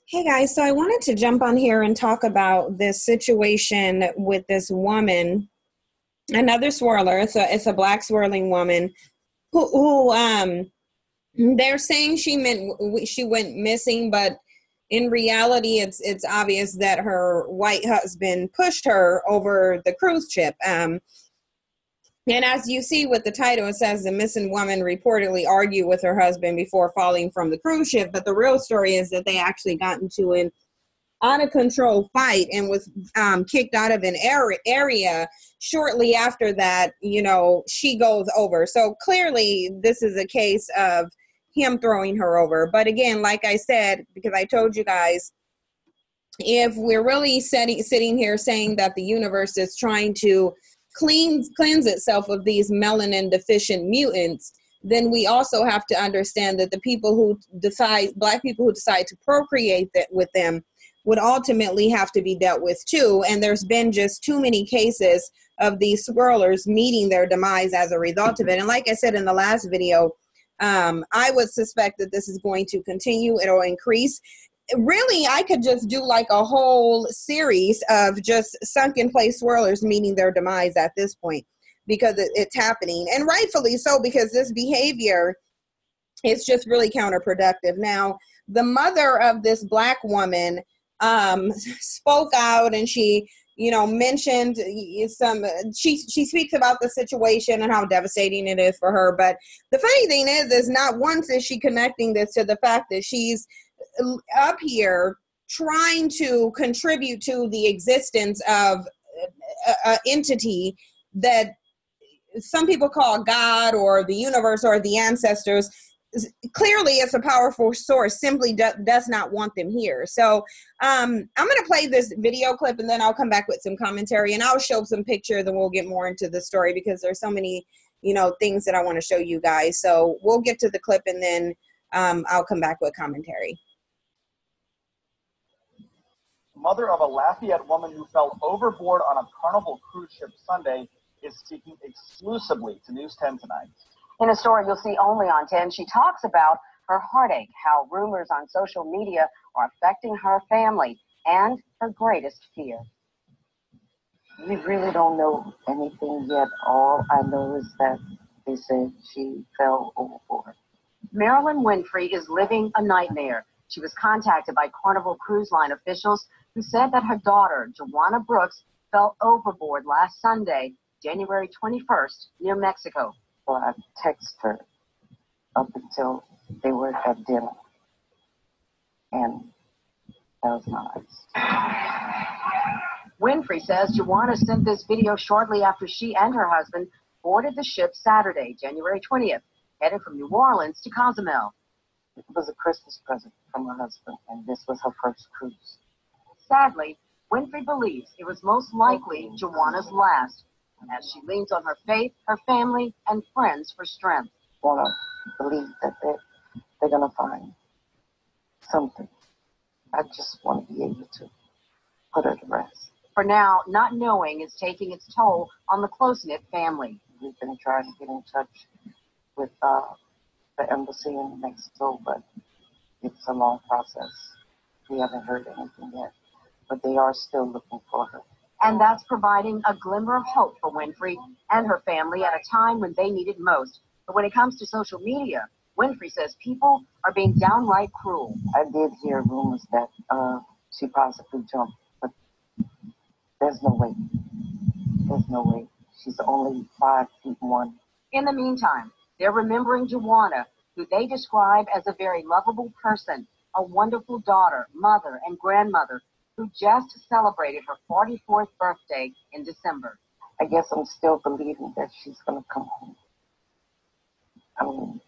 Hey guys, so I wanted to jump on here and talk about this situation with this woman, another swirler. It's a black swirling woman who they're saying she went missing, but in reality, it's obvious that her white husband pushed her over the cruise ship. And as you see with the title, it says the missing woman reportedly argued with her husband before falling from the cruise ship. But the real story is that they actually got into an out-of-control fight and was kicked out of an area shortly after that. She goes over. So clearly this is a case of him throwing her over. But again, like I said, because I told you guys, if we're really sitting here saying that the universe is trying to cleanse itself of these melanin deficient mutants, then we also have to understand that the people who decide, black people who decide to procreate with them, would ultimately have to be dealt with too. And there's been just too many cases of these swirlers meeting their demise as a result of it. And like I said in the last video, I would suspect that this is going to continue. It'll increase. Really, I could just do like a whole series of just sunken place swirlers meeting their demise at this point, because it's happening, and rightfully so, because this behavior is just really counterproductive. Now, the mother of this black woman spoke out, and she mentioned she speaks about the situation and how devastating it is for her. But the funny thing is not once is she connecting this to the fact that she's up here trying to contribute to the existence of an entity that some people call God or the universe or the ancestors. Clearly it's a powerful source, simply does not want them here. So I'm going to play this video clip, and then I'll come back with some commentary, and I'll show some pictures, and we'll get more into the story, because there's so many things that I want to show you guys. So we'll get to the clip, and then I'll come back with commentary. Mother of a Lafayette woman who fell overboard on a Carnival cruise ship Sunday is speaking exclusively to News 10 tonight. In a story you'll see only on 10, she talks about her heartache, how rumors on social media are affecting her family, and her greatest fear. We really don't know anything yet. All I know is that they said she fell overboard. Marilyn Winfrey is living a nightmare. She was contacted by Carnival Cruise Line officials who said that her daughter, Joanna Brooks, fell overboard last Sunday, January 21st, near Mexico. So I texted her up until they were at dinner, and that was nice. Winfrey says Joanna sent this video shortly after she and her husband boarded the ship Saturday, January 20th, headed from New Orleans to Cozumel. It was a Christmas present from her husband, and this was her first cruise. Sadly, Winfrey believes it was most likely Joanna's last, as she leans on her faith, her family, and friends for strength. I want to believe that they're going to find something. I just want to be able to put her to rest. For now, not knowing is taking its toll on the close-knit family. We've been trying to get in touch with the embassy in Mexico, but it's a long process. We haven't heard anything yet, but they are still looking for her. And that's providing a glimmer of hope for Winfrey and her family at a time when they need it most. But when it comes to social media, Winfrey says people are being downright cruel. I did hear rumors that she possibly jumped, but there's no way. There's no way. She's only 5'1". In the meantime, they're remembering Joanna, who they describe as a very lovable person, a wonderful daughter, mother, and grandmother, who just celebrated her 44th birthday in December. I guess I'm still believing that she's going to come home. I mean,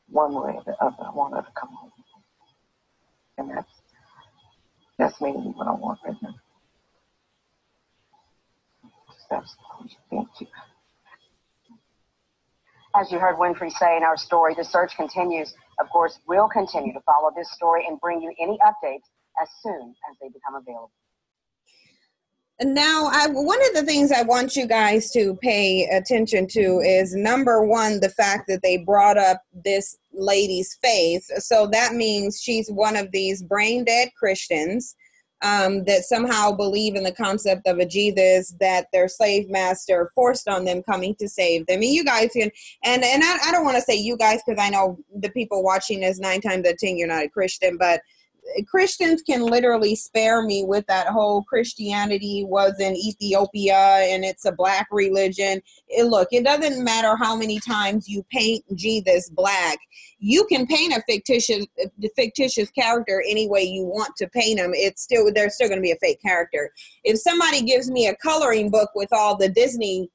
one way or the other, I want her to come home. And that's mainly what I want right now. Absolutely. Thank you. As you heard Winfrey say in our story, the search continues. Of course, we'll continue to follow this story and bring you any updates as soon as they become available. Now, one of the things I want you guys to pay attention to is, number one, the fact that they brought up this lady's faith. So that means she's one of these brain dead Christians that somehow believe in the concept of a Jesus that their slave master forced on them, coming to save them. And you guys can, and I don't want to say you guys, because I know the people watching this 9 times out of 10 you're not a Christian, but Christians can literally spare me with that whole Christianity was in Ethiopia and it's a black religion. Look, it doesn't matter how many times you paint Jesus black. You can paint a fictitious character any way you want to paint them. They're still going to be a fake character. If somebody gives me a coloring book with all the Disney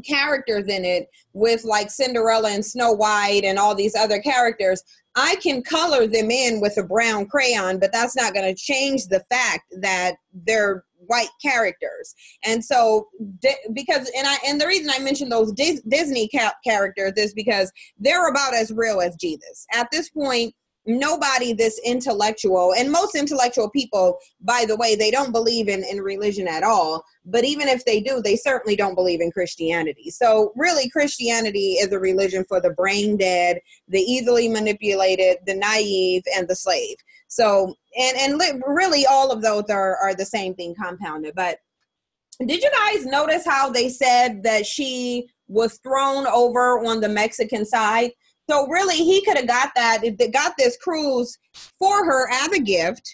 characters in it, with like Cinderella and Snow White and all these other characters, I can color them in with a brown crayon, but that's not going to change the fact that they're white characters. And so and the reason I mentioned those Disney characters is because they're about as real as Jesus. At this point, nobody this intellectual, and most intellectual people, by the way, they don't believe in religion at all. But even if they do, they certainly don't believe in Christianity. So really, Christianity is a religion for the brain dead, the easily manipulated, the naive, and the slave. So, and really all of those are the same thing compounded. But did you guys notice how they said that she was thrown over on the Mexican side? So really, he could have got this cruise for her as a gift,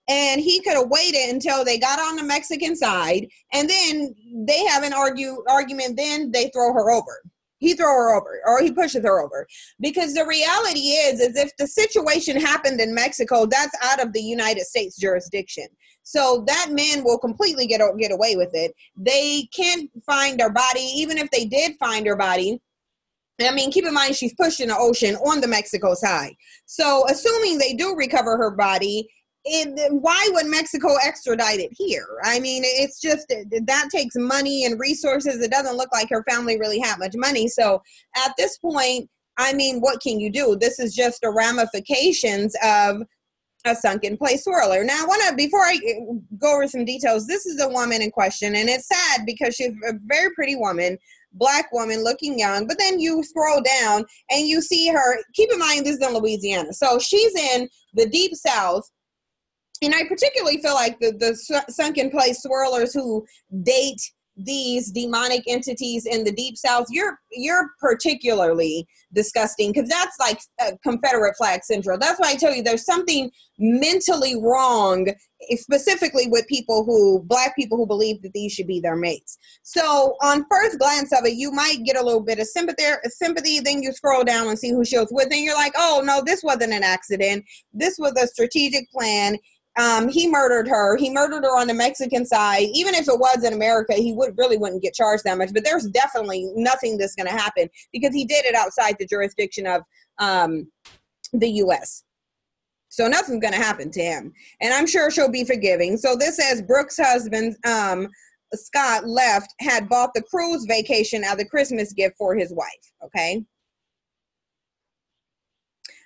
and he could have waited until they got on the Mexican side, and then they have an argument. Then they throw her over. He throw her over, or he pushes her over, because the reality is if the situation happened in Mexico, that's out of the United States jurisdiction. So that man will completely get away with it. They can't find her body, even if they did find her body. I mean, keep in mind, she's pushed in the ocean on the Mexico side. So assuming they do recover her body, why would Mexico extradite it here? I mean, it's just that takes money and resources. It doesn't look like her family really had much money. So at this point, I mean, what can you do? This is just the ramifications of a sunken place swirler. Now, before I go over some details, this is a woman in question, and it's sad because she's a very pretty woman, black woman, looking young. But then you scroll down and you see her. Keep in mind, this is in Louisiana, so she's in the deep South. And I particularly feel like the sunken place swirlers who date these demonic entities in the deep South, you're particularly disgusting, because that's like Confederate flag syndrome. That's why I tell you there's something mentally wrong, specifically with black people who believe that these should be their mates. So on first glance of it, you might get a little bit of sympathy, then you scroll down and see who she was with, and you're like, oh no, this wasn't an accident. This was a strategic plan. He murdered her. He murdered her on the Mexican side. Even if it was in America, he wouldn't get charged that much. But there's definitely nothing that's going to happen because he did it outside the jurisdiction of the U.S. So nothing's going to happen to him. And I'm sure she'll be forgiving. So this says Brooks' husband, Scott, had bought the cruise vacation as a Christmas gift for his wife. Okay.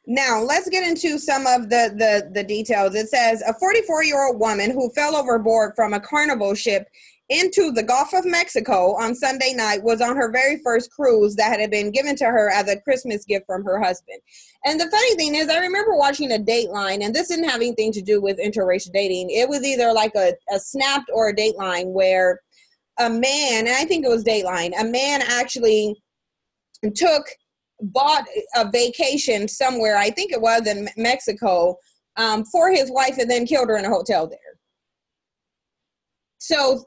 Now, let's get into some of the details. It says a 44-year-old woman who fell overboard from a Carnival ship into the Gulf of Mexico on Sunday night was on her very first cruise that had been given to her as a Christmas gift from her husband. And the funny thing is, I remember watching a Dateline, and this didn't have anything to do with interracial dating. It was either like a Snapped or a Dateline where a man, and I think it was Dateline, a man actually bought a vacation somewhere, I think it was in Mexico, for his wife, and then killed her in a hotel there. So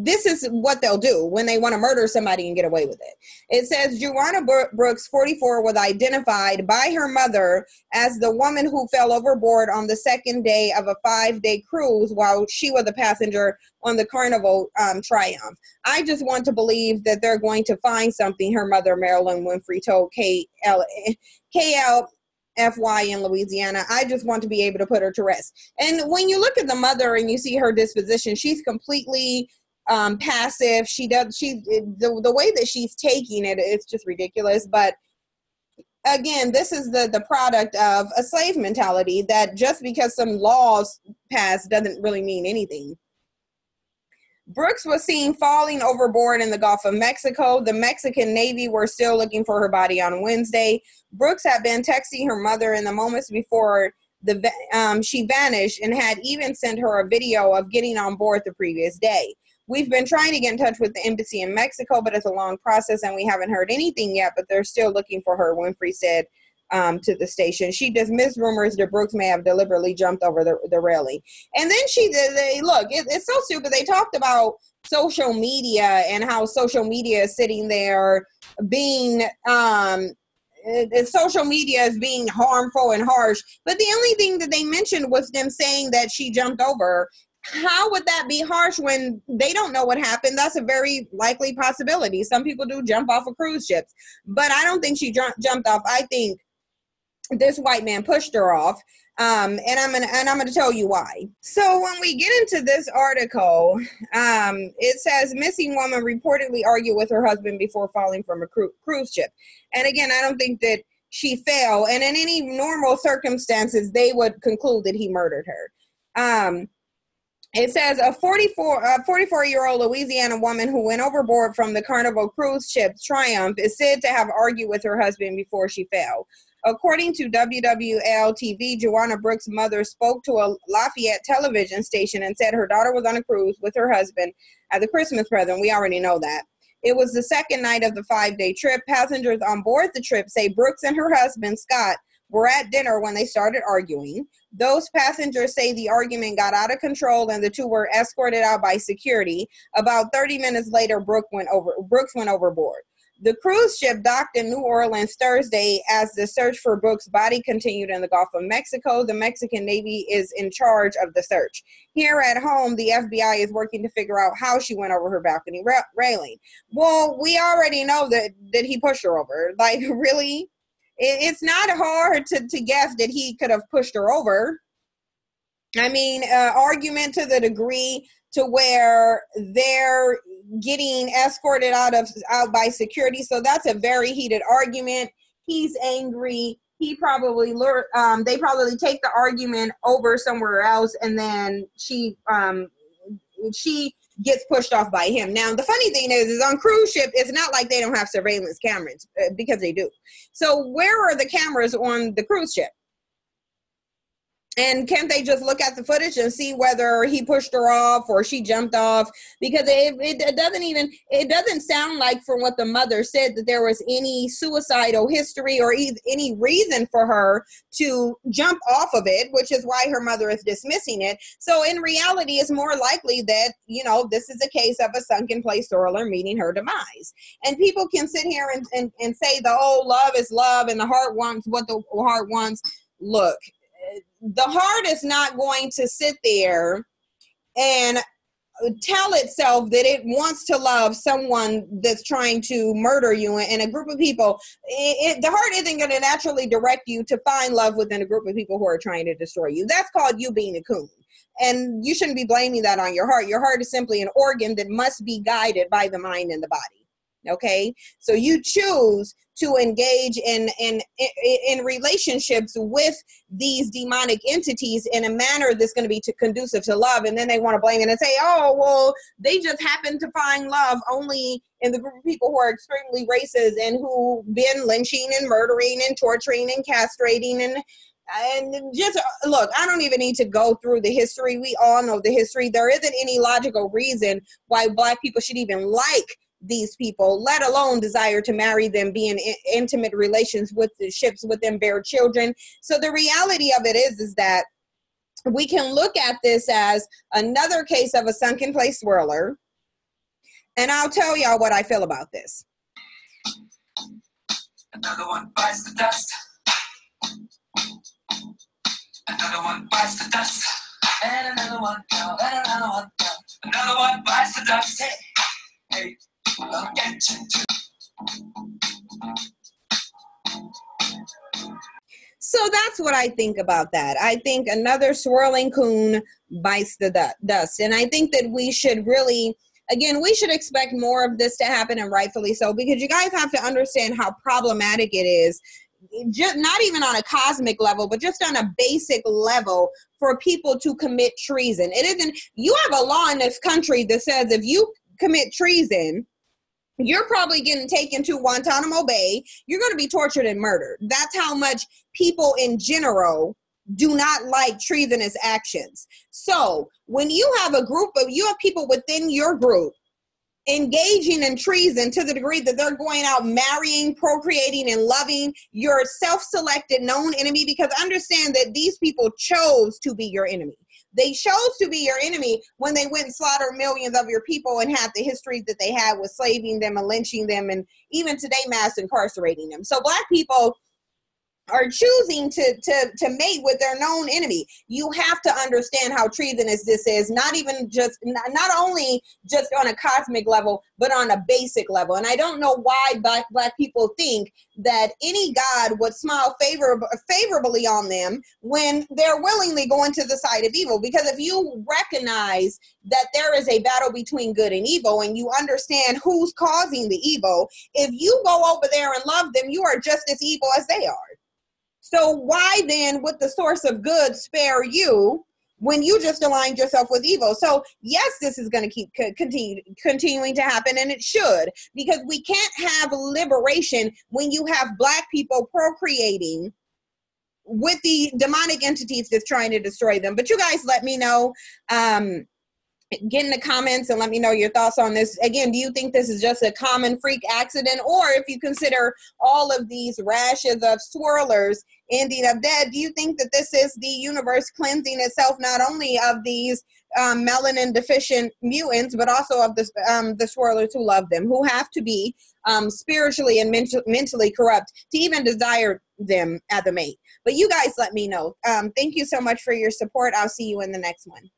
this is what they'll do when they want to murder somebody and get away with it. It says Joanna Brooks, 44, was identified by her mother as the woman who fell overboard on the second day of a 5-day cruise while she was a passenger on the Carnival Triumph. I just want to believe that they're going to find something, her mother, Marilyn Winfrey, told KLFY in Louisiana. I just want to be able to put her to rest. And when you look at the mother and you see her disposition, she's completely passive. The way that she's taking it, it's just ridiculous. But again, this is the product of a slave mentality that just because some laws pass doesn't really mean anything. Brooks was seen falling overboard in the Gulf of Mexico. The Mexican Navy were still looking for her body on Wednesday. Brooks had been texting her mother in the moments before she vanished and had even sent her a video of getting on board the previous day. We've been trying to get in touch with the embassy in Mexico, but it's a long process and we haven't heard anything yet, but they're still looking for her, Winfrey said to the station. She dismissed rumors that Brooks may have deliberately jumped over the railing. And then it's so stupid. They talked about social media and how social media is sitting there being, social media is being harmful and harsh. But the only thing that they mentioned was them saying that she jumped over. How would that be harsh when they don't know what happened? That's a very likely possibility. Some people do jump off of cruise ships, but I don't think she jumped off. I think this white man pushed her off, and I'm gonna tell you why. So when we get into this article, it says missing woman reportedly argued with her husband before falling from a cruise ship. And again, I don't think that she fell, and in any normal circumstances, they would conclude that he murdered her. It says a 44-year-old Louisiana woman who went overboard from the Carnival cruise ship Triumph is said to have argued with her husband before she fell. According to WWL-TV, Joanna Brooks' mother spoke to a Lafayette television station and said her daughter was on a cruise with her husband at the Christmas present. We already know that. It was the second night of the 5-day trip. Passengers on board the trip say Brooks and her husband, Scott, were at dinner when they started arguing. Those passengers say the argument got out of control and the two were escorted out by security. About 30 minutes later, Brooks went overboard. The cruise ship docked in New Orleans Thursday as the search for Brooks' body continued in the Gulf of Mexico. The Mexican Navy is in charge of the search. Here at home, the FBI is working to figure out how she went over her balcony railing. Well, we already know that he pushed her over. Like, really? It's not hard to guess that he could have pushed her over. I mean, argument to the degree to where they're getting escorted out by security. So that's a very heated argument. He's angry. He probably they probably take the argument over somewhere else, and then she gets pushed off by him. Now, the funny thing is on cruise ship, it's not like they don't have surveillance cameras, because they do. So where are the cameras on the cruise ship? And can't they just look at the footage and see whether he pushed her off or she jumped off? Because it doesn't sound like, from what the mother said, that there was any suicidal history or any reason for her to jump off of it, which is why her mother is dismissing it. So in reality, it's more likely that, this is a case of a sunken place swirler meeting her demise. And people can sit here and say love is love and the heart wants what the heart wants. Look, the heart is not going to sit there and tell itself that it wants to love someone that's trying to murder you in a group of people. The heart isn't going to naturally direct you to find love within a group of people who are trying to destroy you. That's called you being a coon. And you shouldn't be blaming that on your heart. Your heart is simply an organ that must be guided by the mind and the body. Okay, so you choose to engage in relationships with these demonic entities in a manner that's going to be conducive to love, and then they want to blame it and say, oh, well, they just happen to find love only in the group of people who are extremely racist and who've been lynching and murdering and torturing and castrating and just look, I don't even need to go through the history. We all know the history. There isn't any logical reason why Black people should even like these people, let alone desire to marry them, be in intimate relations with the ships with them, bear children. So the reality of it is that we can look at this as another case of a sunken place swirler. And I'll tell y'all what I feel about this. Another one bites the dust. Another one bites the dust. And another one down, and another one down. Another one bites the dust. Hey. So that's what I think about that. I think another swirling coon bites the dust. And I think that we should really, again, we should expect more of this to happen, and rightfully so, because you guys have to understand how problematic it is, just not even on a cosmic level, but just on a basic level, for people to commit treason. It isn't, you have a law in this country that says if you commit treason, you're probably getting taken to Guantanamo Bay. You're going to be tortured and murdered. That's how much people in general do not like treasonous actions. So when you have you have people within your group engaging in treason to the degree that they're going out marrying, procreating, and loving your self-selected known enemy, because understand that these people chose to be your enemy. They chose to be your enemy when they went and slaughtered millions of your people and had the history that they had with slaving them and lynching them, and even today mass incarcerating them. So Black people are choosing to mate with their known enemy. You have to understand how treasonous this is, not only just on a cosmic level, but on a basic level. And I don't know why black people think that any God would smile favorably on them when they're willingly going to the side of evil. Because if you recognize that there is a battle between good and evil, and you understand who's causing the evil, if you go over there and love them, you are just as evil as they are. So why then would the source of good spare you when you just aligned yourself with evil? So yes, this is going to keep continuing to happen, and it should, because we can't have liberation when you have Black people procreating with the demonic entities that's trying to destroy them. But you guys let me know. Get in the comments and let me know your thoughts on this. Again, do you think this is just a common freak accident? Or if you consider all of these rashes of swirlers ending up dead, do you think that this is the universe cleansing itself not only of these melanin deficient mutants, but also of the swirlers who love them, who have to be spiritually and mentally corrupt to even desire them as a mate? But you guys let me know. Thank you so much for your support. I'll see you in the next one.